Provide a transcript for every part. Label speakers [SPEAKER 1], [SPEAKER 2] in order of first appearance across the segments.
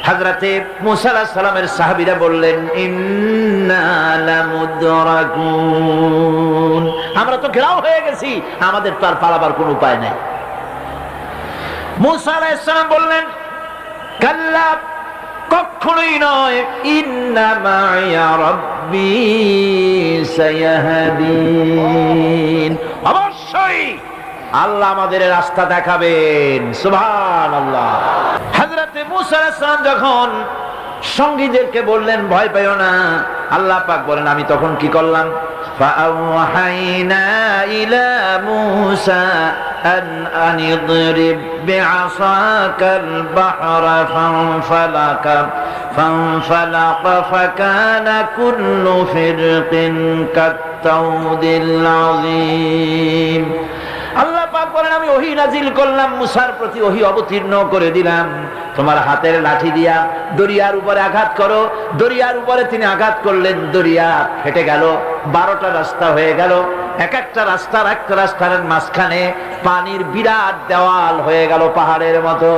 [SPEAKER 1] হযরতে মুসা আলাইহিস সালামের সাহাবীরা বললেন, ইন্না লামুদরাকুন, আমরা তো ঘেরাও হয়ে গেছি, আমাদের তো আর পালাবার কোনো উপায় নাই। মুসা আলাইহিস সালাম বললেন, কাল্লা, কখনোই নয়, ইন্না মা'ইয়া রাব্বী সায়াহদিন, অবশ্যই আল্লাহ আমাদের রাস্তা দেখাবেন। সুবহানাল্লাহ। হযরতে মুসা আলাইহিস সালাম যখন সঙ্গীদেরকে বললেন, ভয় পেও না, আল্লাহ পাক বলেন, আমি তখন কি করলাম? ফাআওহাইনা ইলা মুসা আন আনিদরিব বিআসাকাল বাহরা ফানফালাকা ফাকানা কুল্লু ফিরকিন কাত্তাউদিল আযীম। আল্লাহ পাক বলেন, আমি ওহী নাজিল করলাম, মুসার প্রতি ওহী অবতীর্ণ করে দিলাম, তোমার হাতের লাঠি দিয়া দরিয়ার উপরে আঘাত করো। দরিয়ার উপরে তিনি আঘাত করলেন, দরিয়া ফেটে গেল, 12টা রাস্তা হয়ে গেল। এক একটা রাস্তার একটা রাস্তার মাঝখানে পানির বিরাট দেওয়াল হয়ে গেল, পাহাড়ের মতো।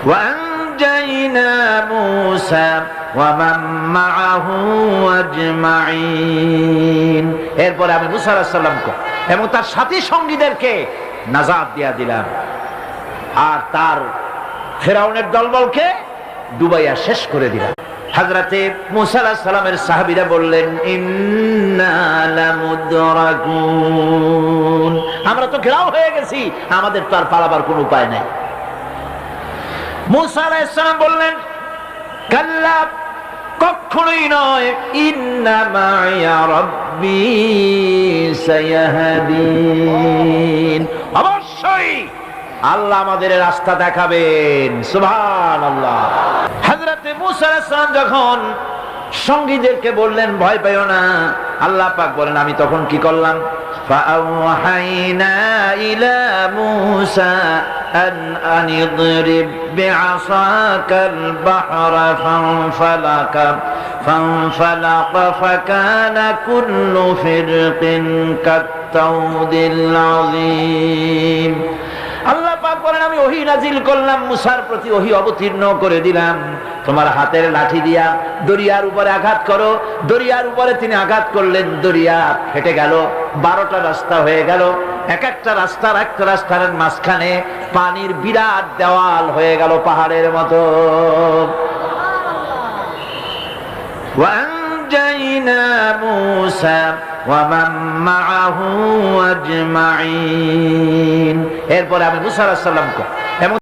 [SPEAKER 1] ওয়ানজাইনা মুসা ওয়া মান মাআহু আজমাইন। এরপরে আমি মুসা আলাইহিস সালামকে এবং তার সাথী সঙ্গীদেরকে নাজাত দিয়া দিলাম, আর তার ফেরাউনের দলবলকে ডুবাইয়া শেষ করে দিলাম। হযরতে মুসা আলাইহিস সালামের সাহাবীরা বললেন, ইন্না লামুদরাকুন, আমরা তো ঘেরাও হয়ে গেছি, আমাদের তো আর পালাবার কোনো উপায় নাই। মুসা আলাইহিস সালাম বললেন, কাল্লা, কখনোই নয়, ইন্না মা'ইয়া রাব্বী সায়াহদিন, অবশ্যই আল্লাহ আমাদের রাস্তা দেখাবেন। সুবহানাল্লাহ। হযরতে মুসা আলাইহিস সালাম যখন সঙ্গীদেরকে বললেন, ভয় পেও না, আল্লাহ পাক বলেন, আমি তখন কি করলাম? ফাআওহাইনা ইলা মুসা আন আনিদরিব বিআসাকাল বাহরা ফানফালাকা ফাকানা কুল্লু ফিরকিন কাত্তাউদিল আযীম। আল্লাহ পাক বলেন, আমি ওহী নাজিল করলাম, মুসার প্রতি ওহী অবতীর্ণ করে দিলাম, তোমার হাতের লাঠি দিয়া দরিয়ার উপরে আঘাত করো। দরিয়ার উপরে তিনি আঘাত করলেন, দরিয়া ফেটে গেল, 12টা রাস্তা হয়ে গেল। এক একটা রাস্তার একটা রাস্তার মাঝখানে পানির বিরাট দেওয়াল হয়ে গেল, পাহাড়ের মতো। ওয়ানজাইনা মুসা ওয়া মান মাআহু আজমাইন। এরপরে আমি মুসা আলাইহিস সালামকে এবং